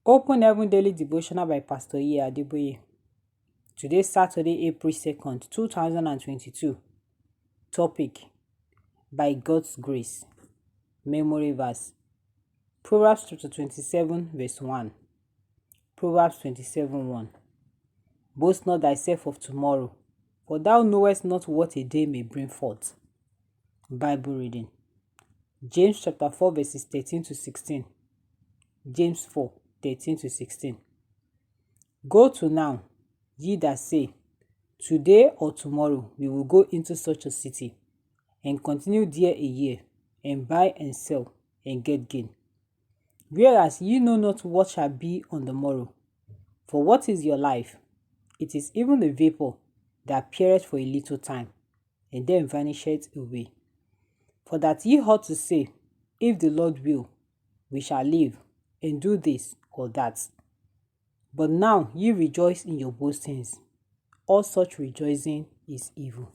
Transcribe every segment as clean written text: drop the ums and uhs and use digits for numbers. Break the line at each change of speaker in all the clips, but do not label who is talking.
Open Heaven Daily Devotional by Pastor Adebayo. Today, Saturday, April 2nd, 2022. Topic: By God's Grace. Memory verse: Proverbs chapter 27, verse 1. Proverbs 27:1. Boast not thyself of tomorrow, for thou knowest not what a day may bring forth. Bible reading: James chapter 4, verses 13 to 16. James 4, 13 to 16. Go to now, ye that say, today or tomorrow we will go into such a city, and continue there a year, and buy and sell, and get gain. Whereas ye know not what shall be on the morrow. For what is your life? It is even a vapor that appeareth for a little time, and then vanisheth away. For that ye ought to say, if the Lord will, we shall live, and do this or that. But now ye rejoice in your boastings. All such rejoicing is evil.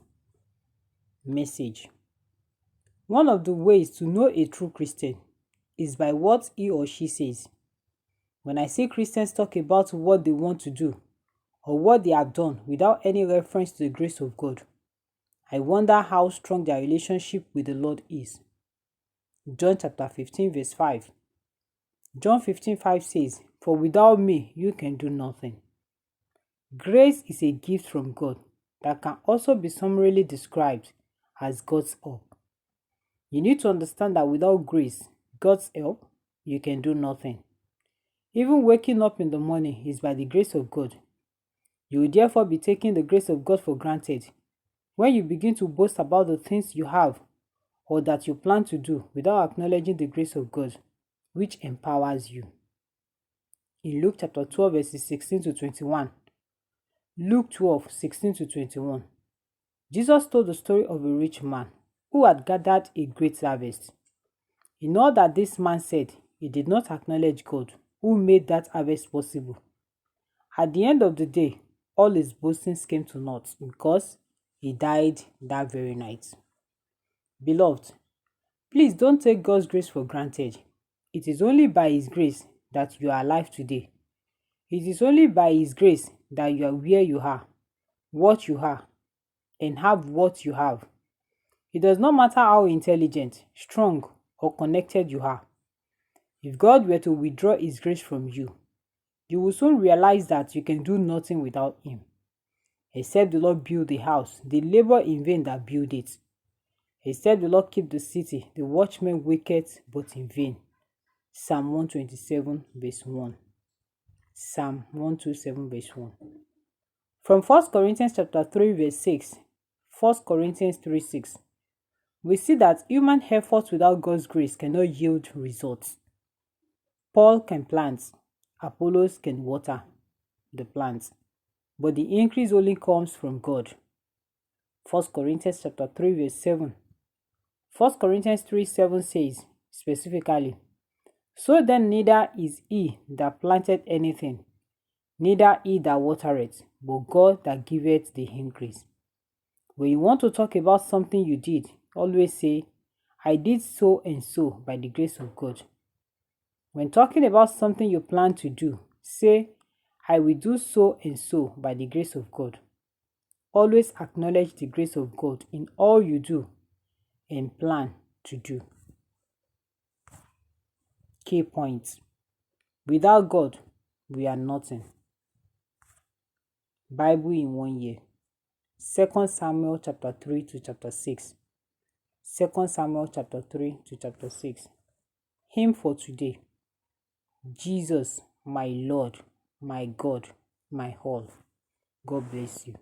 Message: One of the ways to know a true Christian is by what he or she says. When I see Christians talk about what they want to do or what they have done without any reference to the grace of God, I wonder how strong their relationship with the Lord is. John chapter 15, verse 5. John 15:5 says, for without me, you can do nothing. Grace is a gift from God that can also be summarily described as God's help. You need to understand that without grace, God's help, you can do nothing. Even waking up in the morning is by the grace of God. You will therefore be taking the grace of God for granted when you begin to boast about the things you have or that you plan to do without acknowledging the grace of God, which empowers you. In Luke chapter 12, verses 16 to 21. Luke 12, 16 to 21. Jesus told the story of a rich man who had gathered a great harvest. In all that this man said, he did not acknowledge God, who made that harvest possible. At the end of the day, all his boastings came to naught because he died that very night. Beloved, please don't take God's grace for granted. It is only by His grace that you are alive today. It is only by His grace that you are where you are, what you are, and have what you have. It does not matter how intelligent, strong, or connected you are. If God were to withdraw His grace from you, you will soon realize that you can do nothing without Him. Except the Lord build the house, they labor in vain that build it. Except the Lord keep the city, the watchmen waketh but in vain. Psalm 127, verse 1. Psalm 127, verse 1. From 1 Corinthians chapter 3, verse 6, 1 Corinthians 3, 6, we see that human efforts without God's grace cannot yield results. Paul can plant, Apollos can water the plant, but the increase only comes from God. 1 Corinthians chapter 3, verse 7. 1 Corinthians 3, 7 says specifically, so then neither is he that planteth anything, neither he that watereth, but God that giveth the increase. When you want to talk about something you did, always say, I did so and so by the grace of God. When talking about something you plan to do, say, I will do so and so by the grace of God. Always acknowledge the grace of God in all you do and plan to do. Key points: without God, we are nothing. Bible in 1 year. 2 Samuel chapter 3 to chapter 6. 2 Samuel chapter 3 to chapter 6. Hymn for today: Jesus, my Lord, my God, my all. God bless you.